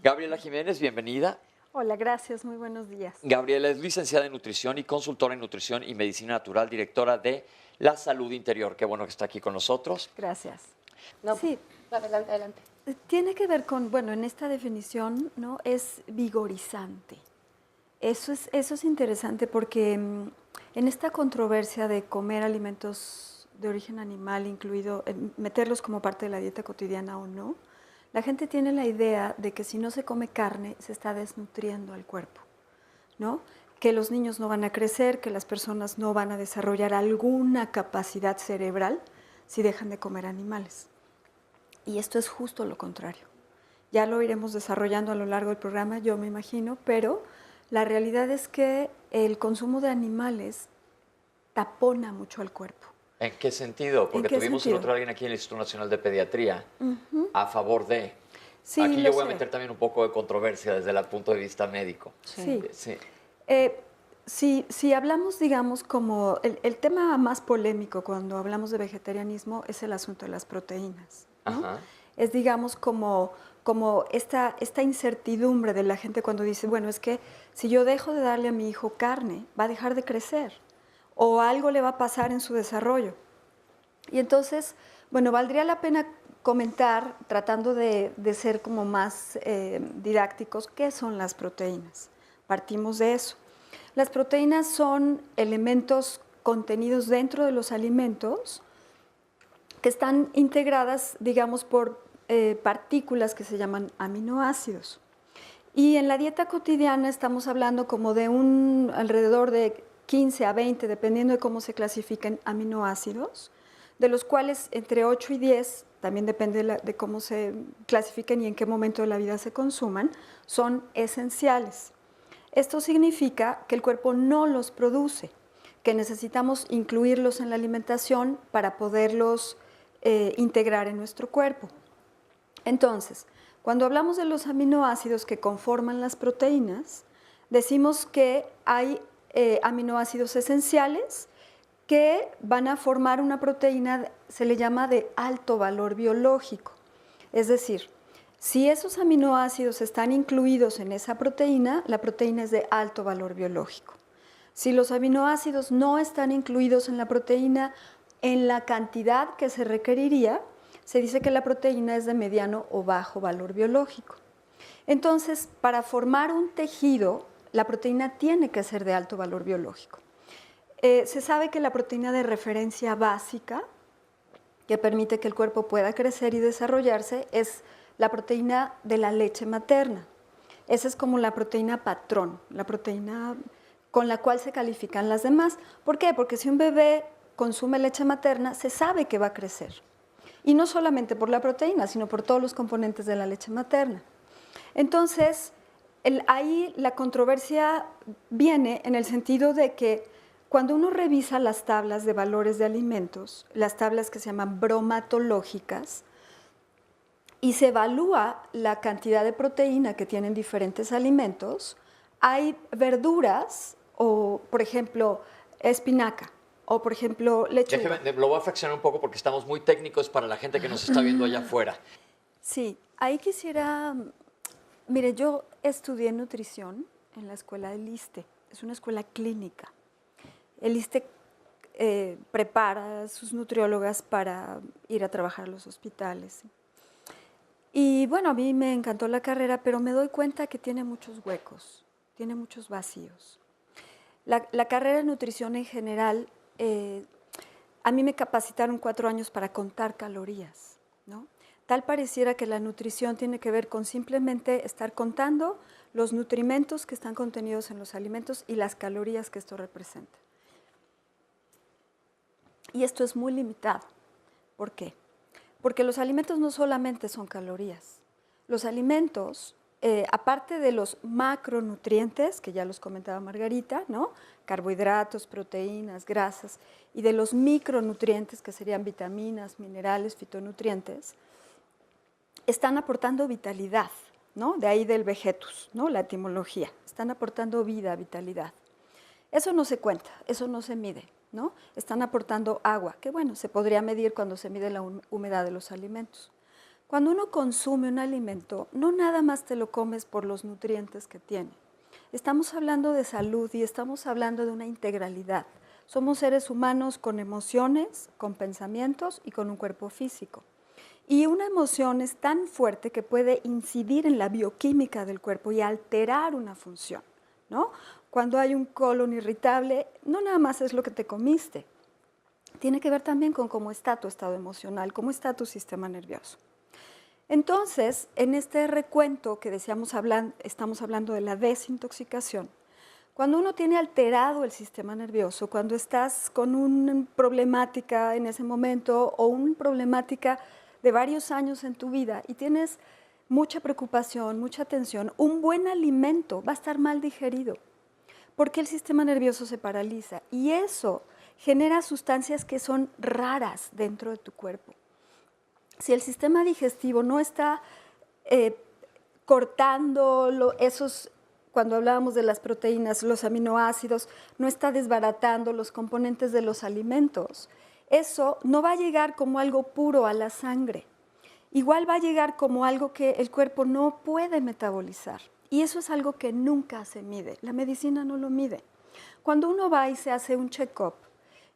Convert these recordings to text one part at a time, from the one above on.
Gabriela Jiménez, bienvenida. Hola, gracias, muy buenos días. Gabriela es licenciada en nutrición y consultora en nutrición y medicina natural, directora de La Salud Interior. Qué bueno que está aquí con nosotros. Gracias. No, Sí, adelante, adelante. tiene que ver con, bueno, en esta definición, ¿no? Es vigorizante. Eso es interesante porque en esta controversia de comer alimentos de origen animal, incluido meterlos como parte de la dieta cotidiana o no, la gente tiene la idea de que si no se come carne, se está desnutriendo al cuerpo, ¿no? Que los niños no van a crecer, que las personas no van a desarrollar alguna capacidad cerebral si dejan de comer animales. Y esto es justo lo contrario. Ya lo iremos desarrollando a lo largo del programa, yo me imagino, pero la realidad es que el consumo de animales tapona mucho al cuerpo. ¿En qué sentido? Porque qué tuvimos sentido? el otro alguien aquí en el Instituto Nacional de Pediatría a favor de... Sí, aquí lo yo voy a sé. meter también un poco de controversia desde el punto de vista médico. Sí. Sí. Si hablamos, digamos, como el tema más polémico cuando hablamos de vegetarianismo es el asunto de las proteínas, ¿no? Ajá. Es, digamos, como esta incertidumbre de la gente cuando dice, bueno, es que si yo dejo de darle a mi hijo carne, va a dejar de crecer o algo le va a pasar en su desarrollo. Y entonces, bueno, valdría la pena comentar, tratando de ser como más didácticos, qué son las proteínas. Partimos de eso. Las proteínas son elementos contenidos dentro de los alimentos que están integradas, digamos, por partículas que se llaman aminoácidos. Y en la dieta cotidiana estamos hablando como de alrededor de 15 a 20, dependiendo de cómo se clasifiquen aminoácidos, de los cuales entre 8 y 10, también depende de cómo se clasifiquen y en qué momento de la vida se consuman, son esenciales. Esto significa que el cuerpo no los produce, que necesitamos incluirlos en la alimentación para poderlos integrar en nuestro cuerpo. Entonces, cuando hablamos de los aminoácidos que conforman las proteínas, decimos que hay aminoácidos esenciales que van a formar una proteína, se le llama de alto valor biológico. Es decir, si esos aminoácidos están incluidos en esa proteína, la proteína es de alto valor biológico. Si los aminoácidos no están incluidos en la proteína en la cantidad que se requeriría, se dice que la proteína es de mediano o bajo valor biológico. Entonces, para formar un tejido, la proteína tiene que ser de alto valor biológico. Se sabe que la proteína de referencia básica, que permite que el cuerpo pueda crecer y desarrollarse, es la proteína de la leche materna. Esa es como la proteína patrón, la proteína con la cual se califican las demás. ¿Por qué? Porque si un bebé consume leche materna, se sabe que va a crecer. Y no solamente por la proteína, sino por todos los componentes de la leche materna. Entonces, ahí la controversia viene en el sentido de que cuando uno revisa las tablas de valores de alimentos, las tablas que se llaman bromatológicas, y se evalúa la cantidad de proteína que tienen diferentes alimentos, hay verduras o, por ejemplo, espinaca o, por ejemplo, lechuga. Déjeme, lo voy a fraccionar un poco porque estamos muy técnicos para la gente que nos está viendo allá afuera. Sí, ahí quisiera, mire, yo estudié nutrición en la escuela del ISSSTE, es una escuela clínica. El ISSSTE prepara a sus nutriólogas para ir a trabajar a los hospitales. Y bueno, a mí me encantó la carrera, pero me doy cuenta que tiene muchos huecos, tiene muchos vacíos. La carrera de nutrición en general, a mí me capacitaron 4 años para contar calorías, ¿no? Tal pareciera que la nutrición tiene que ver con simplemente estar contando los nutrimentos que están contenidos en los alimentos y las calorías que esto representa. Y esto es muy limitado. ¿Por qué? Porque los alimentos no solamente son calorías. Los alimentos aparte de los macronutrientes, que ya los comentaba Margarita, ¿no? Carbohidratos, proteínas, grasas, y de los micronutrientes, que serían vitaminas, minerales, fitonutrientes, están aportando vitalidad, ¿no? De ahí del vegetus, ¿no? La etimología. Están aportando vida, vitalidad. Eso no se cuenta, eso no se mide, ¿no? Están aportando agua, que bueno, se podría medir cuando se mide la humedad de los alimentos. Cuando uno consume un alimento, no nada más te lo comes por los nutrientes que tiene. Estamos hablando de salud y estamos hablando de una integralidad. Somos seres humanos con emociones, con pensamientos y con un cuerpo físico. Y una emoción es tan fuerte que puede incidir en la bioquímica del cuerpo y alterar una función, ¿no? Cuando hay un colon irritable, no nada más es lo que te comiste. Tiene que ver también con cómo está tu estado emocional, cómo está tu sistema nervioso. Entonces, en este recuento que estamos hablando de la desintoxicación, cuando uno tiene alterado el sistema nervioso, cuando estás con una problemática en ese momento o una problemática de varios años en tu vida y tienes mucha preocupación, mucha tensión, un buen alimento va a estar mal digerido porque el sistema nervioso se paraliza y eso genera sustancias que son raras dentro de tu cuerpo. Si el sistema digestivo no está cortando cuando hablábamos de las proteínas, los aminoácidos, no está desbaratando los componentes de los alimentos, eso no va a llegar como algo puro a la sangre. Igual va a llegar como algo que el cuerpo no puede metabolizar. Y eso es algo que nunca se mide. La medicina no lo mide. Cuando uno va y se hace un check-up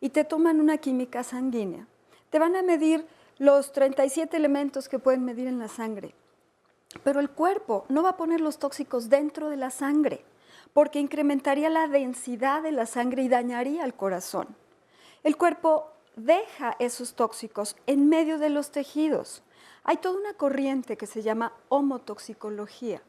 y te toman una química sanguínea, te van a medir los 37 elementos que pueden medir en la sangre. Pero el cuerpo no va a poner los tóxicos dentro de la sangre, porque incrementaría la densidad de la sangre y dañaría el corazón. El cuerpo deja esos tóxicos en medio de los tejidos. Hay toda una corriente que se llama homotoxicología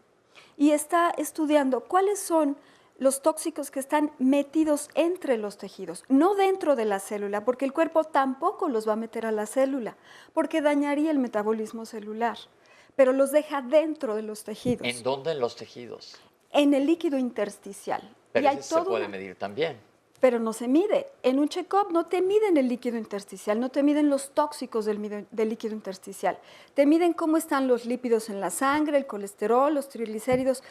y está estudiando cuáles son los tóxicos que están metidos entre los tejidos, no dentro de la célula, porque el cuerpo tampoco los va a meter a la célula, porque dañaría el metabolismo celular, pero los deja dentro de los tejidos. ¿En dónde en los tejidos? En el líquido intersticial. Pero y hay ese se puede medir también. Pero no se mide. En un check-up no te miden el líquido intersticial, no te miden los tóxicos del líquido intersticial. Te miden cómo están los lípidos en la sangre, el colesterol, los triglicéridos,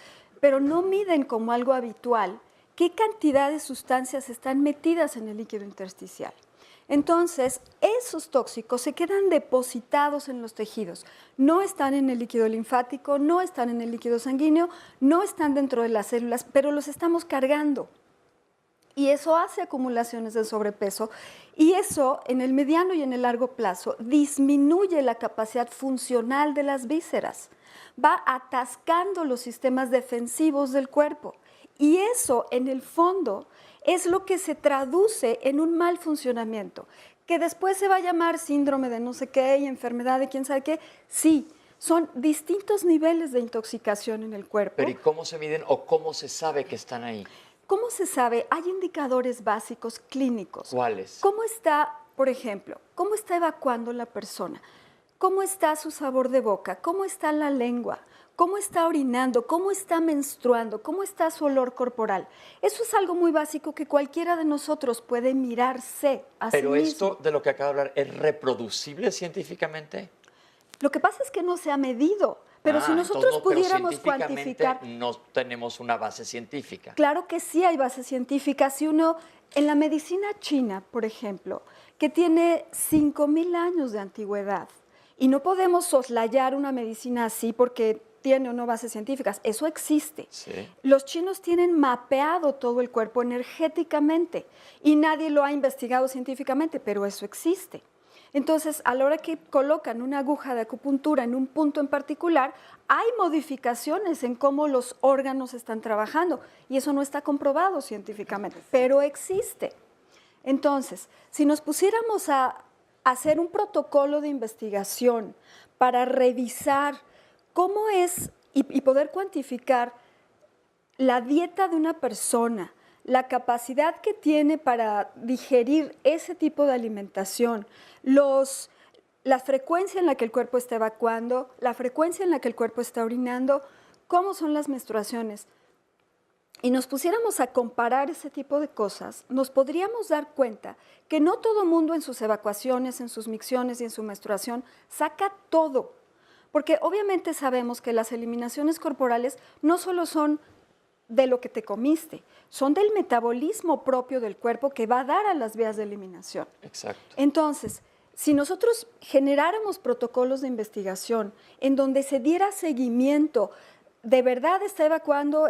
pero no miden como algo habitual qué cantidad de sustancias están metidas en el líquido intersticial. Entonces, esos tóxicos se quedan depositados en los tejidos. No están en el líquido linfático, no están en el líquido sanguíneo, no están dentro de las células, pero los estamos cargando. Y eso hace acumulaciones de sobrepeso y eso en el mediano y en el largo plazo disminuye la capacidad funcional de las vísceras, va atascando los sistemas defensivos del cuerpo y eso en el fondo es lo que se traduce en un mal funcionamiento, que después se va a llamar síndrome de no sé qué y enfermedad de quién sabe qué. Sí, son distintos niveles de intoxicación en el cuerpo. Pero ¿y cómo se miden o cómo se sabe que están ahí? ¿Cómo se sabe? Hay indicadores básicos clínicos. ¿Cuáles? ¿Cómo está, por ejemplo, cómo está evacuando la persona? ¿Cómo está su sabor de boca? ¿Cómo está la lengua? ¿Cómo está orinando? ¿Cómo está menstruando? ¿Cómo está su olor corporal? Eso es algo muy básico que cualquiera de nosotros puede mirarse a sí mismo. Pero esto de lo que acabo de hablar, ¿es reproducible científicamente? Lo que pasa es que no se ha medido. Pero si nosotros entonces pudiéramos pero cuantificar... no tenemos una base científica. Claro que sí hay base científica. Si uno, en la medicina china, por ejemplo, que tiene 5,000 años de antigüedad, y no podemos soslayar una medicina así porque tiene o no bases científicas, eso existe. Sí. Los chinos tienen mapeado todo el cuerpo energéticamente y nadie lo ha investigado científicamente, pero eso existe. Entonces, a la hora que colocan una aguja de acupuntura en un punto en particular, hay modificaciones en cómo los órganos están trabajando y eso no está comprobado científicamente, pero existe. Entonces, si nos pusiéramos a hacer un protocolo de investigación para revisar cómo es y poder cuantificar la dieta de una persona, la capacidad que tiene para digerir ese tipo de alimentación, la frecuencia en la que el cuerpo está evacuando, la frecuencia en la que el cuerpo está orinando, cómo son las menstruaciones y nos pusiéramos a comparar ese tipo de cosas, nos podríamos dar cuenta que no todo mundo en sus evacuaciones, en sus micciones y en su menstruación saca todo. Porque obviamente sabemos que las eliminaciones corporales no solo son de lo que te comiste, son del metabolismo propio del cuerpo que va a dar a las vías de eliminación. Exacto. Entonces, si nosotros generáramos protocolos de investigación en donde se diera seguimiento, de verdad está evacuando,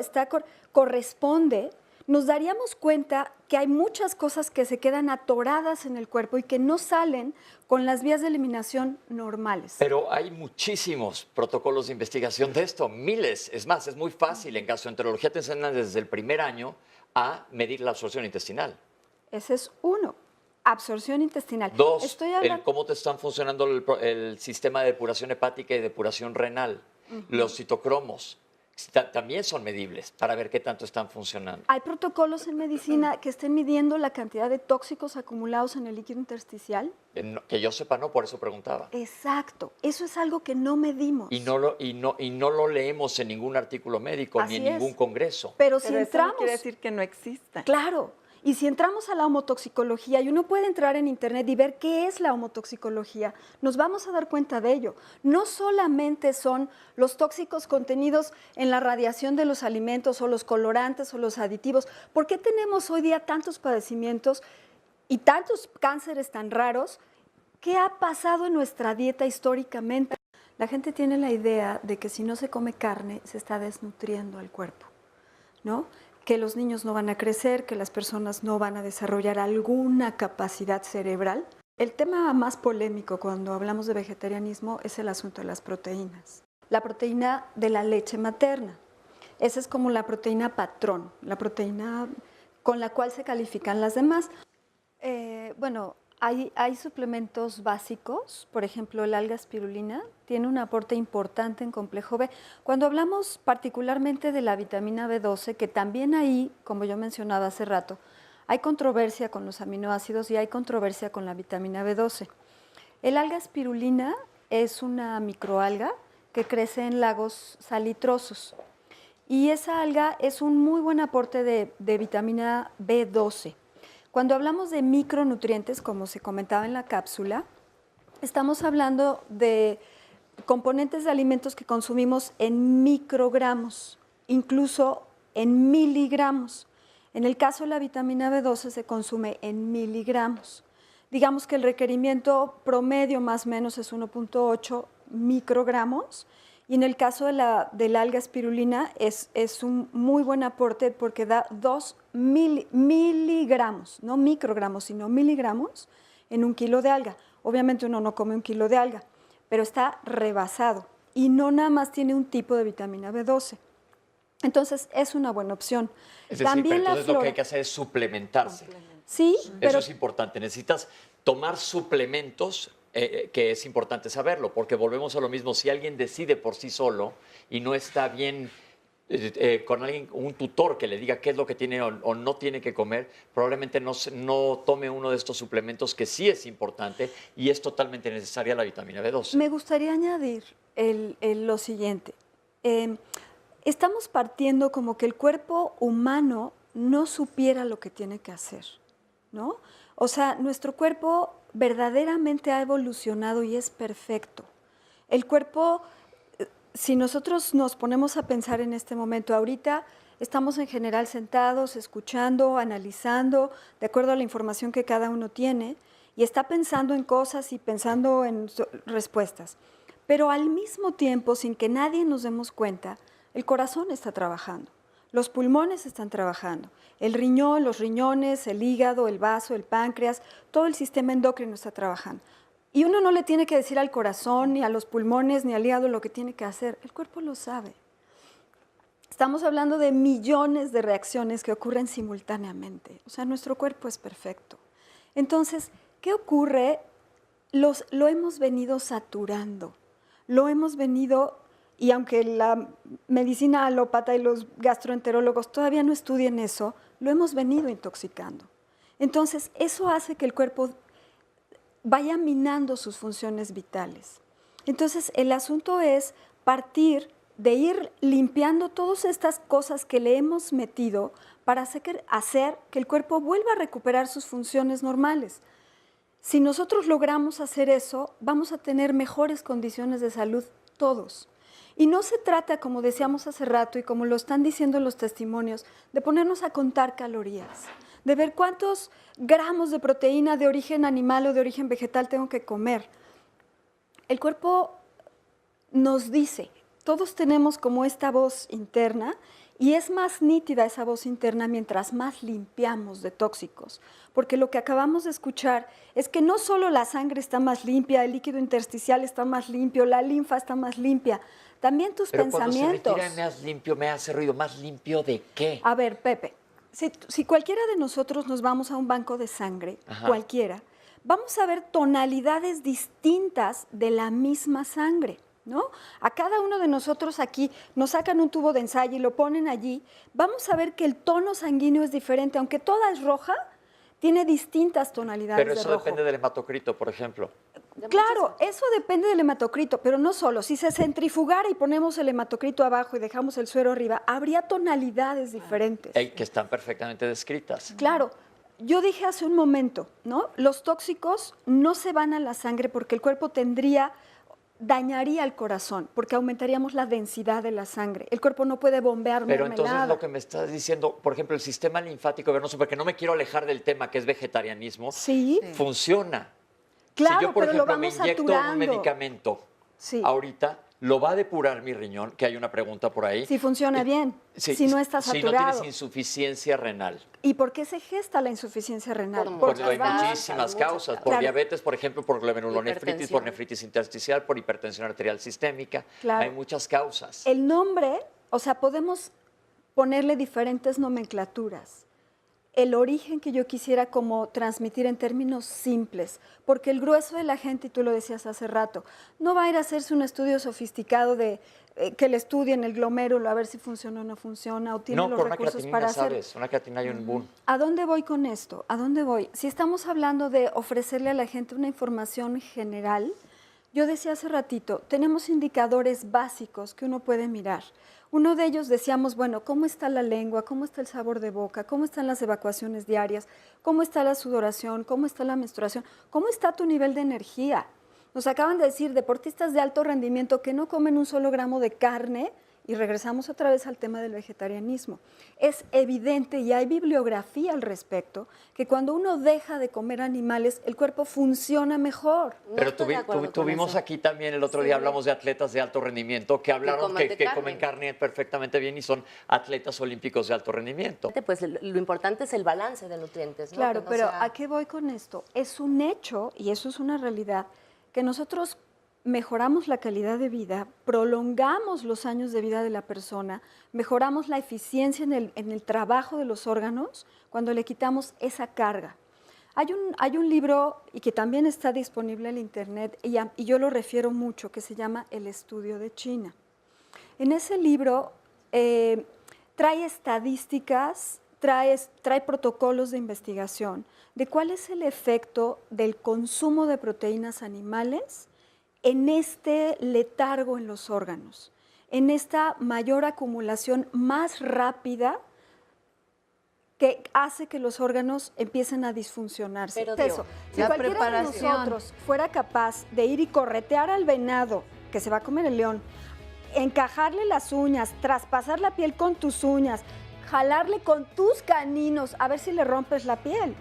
corresponde, nos daríamos cuenta que hay muchas cosas que se quedan atoradas en el cuerpo y que no salen con las vías de eliminación normales. Pero hay muchísimos protocolos de investigación de esto, miles. Es más, es muy fácil. En gastroenterología te enseñan desde el primer año a medir la absorción intestinal. Ese es uno, absorción intestinal. Dos, cómo te están funcionando el sistema de depuración hepática y depuración renal. Los citocromos también son medibles para ver qué tanto están funcionando. Hay protocolos en medicina que estén midiendo la cantidad de tóxicos acumulados en el líquido intersticial. Que yo sepa, no, por eso preguntaba. Exacto, eso es algo que no medimos. Y no lo leemos en ningún artículo médico Así ni en ningún congreso. Pero si eso entramos, no quiere decir que no exista. Claro, y si entramos a la homotoxicología, y uno puede entrar en internet y ver qué es la homotoxicología, nos vamos a dar cuenta de ello. No solamente son los tóxicos contenidos en la radiación de los alimentos o los colorantes o los aditivos. ¿Por qué tenemos hoy día tantos padecimientos y tantos cánceres tan raros? ¿Qué ha pasado en nuestra dieta históricamente? La gente tiene la idea de que si no se come carne, se está desnutriendo al cuerpo, ¿no? Que los niños no van a crecer, que las personas no van a desarrollar alguna capacidad cerebral. El tema más polémico cuando hablamos de vegetarianismo es el asunto de las proteínas. La proteína de la leche materna. Esa es como la proteína patrón, la proteína con la cual se califican las demás. Hay suplementos básicos, por ejemplo, el alga espirulina tiene un aporte importante en complejo B. Cuando hablamos particularmente de la vitamina B12, que también ahí, como yo mencionaba hace rato, hay controversia con los aminoácidos y hay controversia con la vitamina B12. El alga espirulina es una microalga que crece en lagos salitrosos y esa alga es un muy buen aporte de vitamina B12. Cuando hablamos de micronutrientes, como se comentaba en la cápsula, estamos hablando de componentes de alimentos que consumimos en microgramos, incluso en miligramos. En el caso de la vitamina B12 se consume en miligramos. Digamos que el requerimiento promedio más o menos es 1.8 microgramos. Y en el caso del alga espirulina es un muy buen aporte porque da 2 miligramos, no microgramos, sino miligramos en 1 kilo de alga. Obviamente uno no come 1 kilo de alga, pero está rebasado y no nada más tiene un tipo de vitamina B12. Entonces es una buena opción. Es decir, También pero entonces lo que hay que hacer es suplementarse. Sí, pero eso es importante. Necesitas tomar suplementos, que es importante saberlo, porque volvemos a lo mismo. Si alguien decide por sí solo y no está bien con alguien, un tutor que le diga qué es lo que tiene o no tiene que comer, probablemente no tome uno de estos suplementos que sí es importante y es totalmente necesaria la vitamina B12. Me gustaría añadir lo siguiente. Estamos partiendo como que el cuerpo humano no supiera lo que tiene que hacer, ¿no? O sea, nuestro cuerpo verdaderamente ha evolucionado y es perfecto. El cuerpo, si nosotros nos ponemos a pensar en este momento, ahorita estamos en general sentados, escuchando, analizando, de acuerdo a la información que cada uno tiene, y está pensando en cosas y pensando en respuestas. Pero al mismo tiempo, sin que nadie nos demos cuenta, el corazón está trabajando. Los pulmones están trabajando, el riñón, los riñones, el hígado, el vaso, el páncreas, todo el sistema endocrino está trabajando. Y uno no le tiene que decir al corazón, ni a los pulmones, ni al hígado lo que tiene que hacer. El cuerpo lo sabe. Estamos hablando de millones de reacciones que ocurren simultáneamente. O sea, nuestro cuerpo es perfecto. Entonces, ¿qué ocurre? Lo hemos venido saturando, lo hemos venido... Y aunque la medicina alópata y los gastroenterólogos todavía no estudien eso, lo hemos venido intoxicando. Entonces, eso hace que el cuerpo vaya minando sus funciones vitales. Entonces, el asunto es partir de ir limpiando todas estas cosas que le hemos metido para hacer que el cuerpo vuelva a recuperar sus funciones normales. Si nosotros logramos hacer eso, vamos a tener mejores condiciones de salud todos. Y no se trata, como decíamos hace rato y como lo están diciendo los testimonios, de ponernos a contar calorías, de ver cuántos gramos de proteína de origen animal o de origen vegetal tengo que comer. El cuerpo nos dice, todos tenemos como esta voz interna y es más nítida esa voz interna mientras más limpiamos de tóxicos, porque lo que acabamos de escuchar es que no solo la sangre está más limpia, el líquido intersticial está más limpio, la linfa está más limpia, también tus pensamientos. Cuando se retira más limpio, me hace ruido. ¿Más limpio de qué? A ver, Pepe, si cualquiera de nosotros nos vamos a un banco de sangre, cualquiera, vamos a ver tonalidades distintas de la misma sangre, ¿no? A cada uno de nosotros aquí nos sacan un tubo de ensayo y lo ponen allí, vamos a ver que el tono sanguíneo es diferente, aunque toda es roja, tiene distintas tonalidades de rojo. Pero eso depende del hematocrito, por ejemplo. Claro, eso depende del hematocrito, pero no solo. Si se centrifugara y ponemos el hematocrito abajo y dejamos el suero arriba, habría tonalidades diferentes. Que están perfectamente descritas. Claro. Yo dije hace un momento, ¿no? Los tóxicos no se van a la sangre porque el cuerpo dañaría el corazón, porque aumentaríamos la densidad de la sangre. El cuerpo no puede bombear Pero mermelada. entonces lo que me estás diciendo, por ejemplo, el sistema linfático venoso, porque no me quiero alejar del tema que es vegetarianismo, sí, funciona. Claro, si yo, por pero ejemplo, lo me vamos inyecto saturando. un medicamento ahorita, ¿lo va a depurar mi riñón? Que hay una pregunta por ahí. Si funciona bien, si no está saturado. Si no tienes insuficiencia renal. ¿Y por qué se gesta la insuficiencia renal? Porque hay muchísimas causas. Por diabetes, por ejemplo, por glomerulonefritis, por nefritis intersticial, por hipertensión arterial sistémica. Claro. Hay muchas causas. El nombre, o sea, podemos ponerle diferentes nomenclaturas. El origen que yo quisiera como transmitir en términos simples, porque el grueso de la gente, y tú lo decías hace rato, no va a ir a hacerse un estudio sofisticado de que le estudien el glomérulo a ver si funciona o no funciona, o tiene los recursos para hacer. Una creatinina y un boom. ¿A dónde voy con esto? ¿A dónde voy? Si estamos hablando de ofrecerle a la gente una información general, yo decía hace ratito, tenemos indicadores básicos que uno puede mirar. Uno de ellos decíamos, bueno, ¿cómo está la lengua? ¿Cómo está el sabor de boca? ¿Cómo están las evacuaciones diarias? ¿Cómo está la sudoración? ¿Cómo está la menstruación? ¿Cómo está tu nivel de energía? Nos acaban de decir deportistas de alto rendimiento que no comen un solo gramo de carne, y regresamos otra vez al tema del vegetarianismo. Es evidente, y hay bibliografía al respecto, que cuando uno deja de comer animales, el cuerpo funciona mejor. Pero tuvimos aquí también, el otro día hablamos de atletas de alto rendimiento que hablaron que comen carne perfectamente bien y son atletas olímpicos de alto rendimiento. Pues lo importante es el balance de nutrientes, ¿no? Claro, pero ¿a qué voy con esto? Es un hecho, y eso es una realidad, que nosotros mejoramos la calidad de vida, prolongamos los años de vida de la persona, mejoramos la eficiencia en el trabajo de los órganos cuando le quitamos esa carga. Hay un libro, y que también está disponible en internet, y yo lo refiero mucho, que se llama El Estudio de China. En ese libro trae estadísticas, trae protocolos de investigación de cuál es el efecto del consumo de proteínas animales en este letargo en los órganos, en esta mayor acumulación más rápida que hace que los órganos empiecen a disfuncionarse. Pero eso, si cualquiera de nosotros fuera capaz de ir y corretear al venado que se va a comer el león, encajarle las uñas, traspasar la piel con tus uñas, jalarle con tus caninos, a ver si le rompes la piel.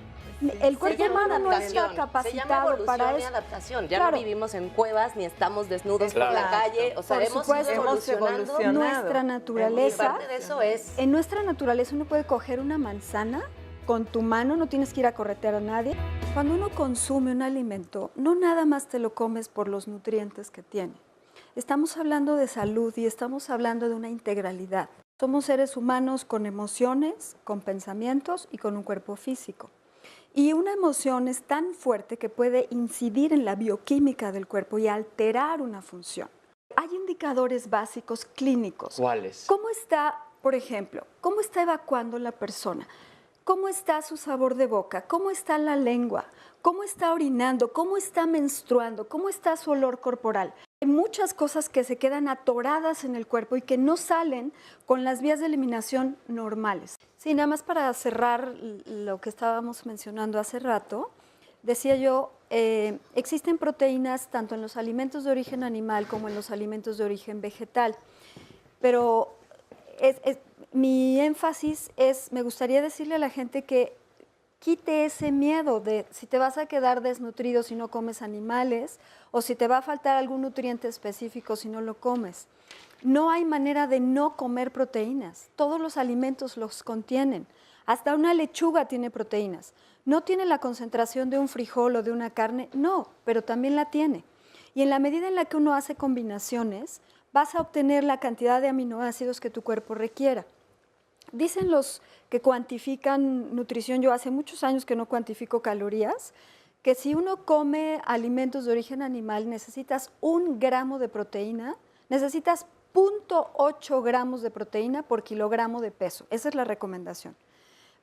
El cuerpo humano no está capacitado para eso. Adaptación. Ya no vivimos en cuevas ni estamos desnudos por la calle. O sea, hemos evolucionado. Nuestra naturaleza. Y parte de eso es. En nuestra naturaleza uno puede coger una manzana con tu mano, no tienes que ir a corretear a nadie. Cuando uno consume un alimento, no nada más te lo comes por los nutrientes que tiene. Estamos hablando de salud y estamos hablando de una integralidad. Somos seres humanos con emociones, con pensamientos y con un cuerpo físico. Y una emoción es tan fuerte que puede incidir en la bioquímica del cuerpo y alterar una función. Hay indicadores básicos clínicos. ¿Cuáles? ¿Cómo está, por ejemplo, cómo está evacuando la persona? ¿Cómo está su sabor de boca? ¿Cómo está la lengua? ¿Cómo está orinando? ¿Cómo está menstruando? ¿Cómo está su olor corporal? muchas cosas que se quedan atoradas en el cuerpo y que no salen con las vías de eliminación normales. Sí, nada más para cerrar lo que estábamos mencionando hace rato, decía yo, existen proteínas tanto en los alimentos de origen animal como en los alimentos de origen vegetal, pero mi énfasis es, me gustaría decirle a la gente que quite ese miedo de si te vas a quedar desnutrido si no comes animales o si te va a faltar algún nutriente específico si no lo comes. No hay manera de no comer proteínas. Todos los alimentos los contienen. Hasta una lechuga tiene proteínas. ¿No tiene la concentración de un frijol o de una carne? No, pero también la tiene. Y en la medida en la que uno hace combinaciones, vas a obtener la cantidad de aminoácidos que tu cuerpo requiera. Dicen los que cuantifican nutrición, yo hace muchos años que no cuantifico calorías, que si uno come alimentos de origen animal necesitas 1 gramo de proteína, necesitas 0.8 gramos de proteína por kilogramo de peso. Esa es la recomendación.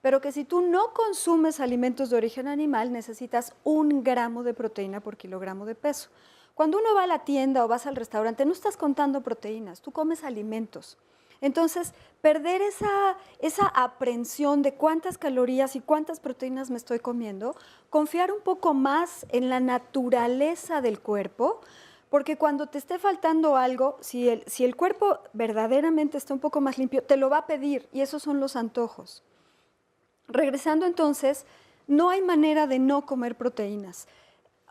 Pero que si tú no consumes alimentos de origen animal, necesitas 1 gramo de proteína por kilogramo de peso. Cuando uno va a la tienda o vas al restaurante, no estás contando proteínas, tú comes alimentos. Entonces, perder esa aprensión de cuántas calorías y cuántas proteínas me estoy comiendo, confiar un poco más en la naturaleza del cuerpo, porque cuando te esté faltando algo, si el cuerpo verdaderamente está un poco más limpio, te lo va a pedir, y esos son los antojos. Regresando entonces, no hay manera de no comer proteínas.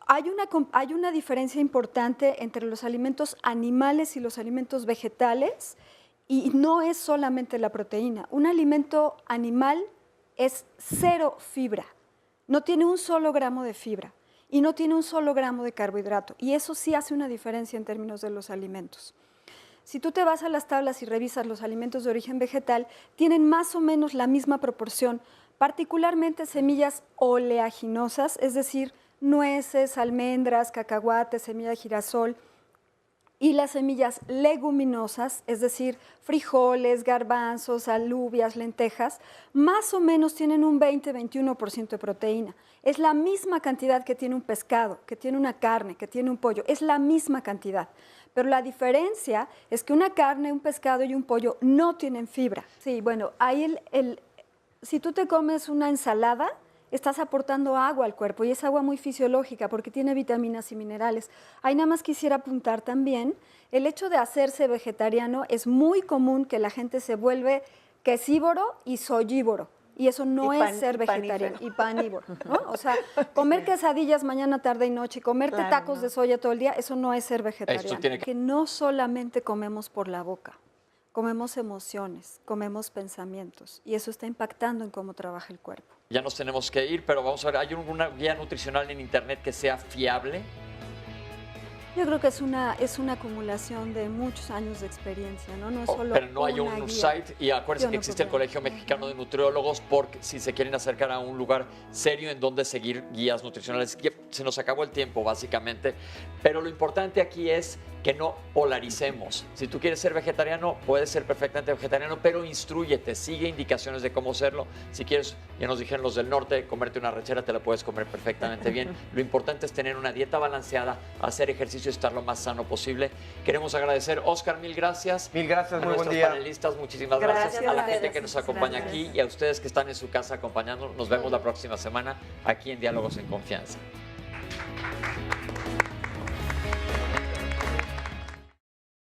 Hay una diferencia importante entre los alimentos animales y los alimentos vegetales, y no es solamente la proteína. Un alimento animal es 0 fibra, no tiene 1 solo gramo de fibra y no tiene 1 solo gramo de carbohidrato. Y eso sí hace una diferencia en términos de los alimentos. Si tú te vas a las tablas y revisas los alimentos de origen vegetal, tienen más o menos la misma proporción, particularmente semillas oleaginosas, es decir, nueces, almendras, cacahuates, semilla de girasol, y las semillas leguminosas, es decir, frijoles, garbanzos, alubias, lentejas, más o menos tienen un 20-21% de proteína. Es la misma cantidad que tiene un pescado, que tiene una carne, que tiene un pollo, es la misma cantidad. Pero la diferencia es que una carne, un pescado y un pollo no tienen fibra. Sí, bueno, ahí si tú te comes una ensalada, estás aportando agua al cuerpo y es agua muy fisiológica porque tiene vitaminas y minerales. Ahí nada más quisiera apuntar también, el hecho de hacerse vegetariano es muy común que la gente se vuelve quesívoro y soyívoro. Y eso no es ser vegetariano y panívoro, ¿no? O sea, comer quesadillas mañana, tarde y noche, comerte tacos de soya todo el día, eso no es ser vegetariano. Que no solamente comemos por la boca, comemos emociones, comemos pensamientos y eso está impactando en cómo trabaja el cuerpo. Ya nos tenemos que ir, pero vamos a ver, ¿hay una guía nutricional en internet que sea fiable? Yo creo que es una acumulación de muchos años de experiencia, ¿no? No es solo pero no hay una un guía. site, y acuérdense que existe el Colegio Mexicano de Nutriólogos, porque si se quieren acercar a un lugar serio en donde seguir guías nutricionales. Se nos acabó el tiempo, básicamente, pero lo importante aquí es que no polaricemos. Si tú quieres ser vegetariano, puedes ser perfectamente vegetariano, pero instrúyete, sigue indicaciones de cómo serlo. Si quieres, ya nos dijeron los del norte, comerte una rachera, te la puedes comer perfectamente bien. Lo importante es tener una dieta balanceada, hacer ejercicio y estar lo más sano posible. Queremos agradecer, Oscar, mil gracias. Mil gracias, muy buen día. A nuestros panelistas, muchísimas gracias. A la gente ustedes. que nos acompaña aquí y a ustedes que están en su casa acompañándonos. Nos vemos la próxima semana aquí en Diálogos en Confianza.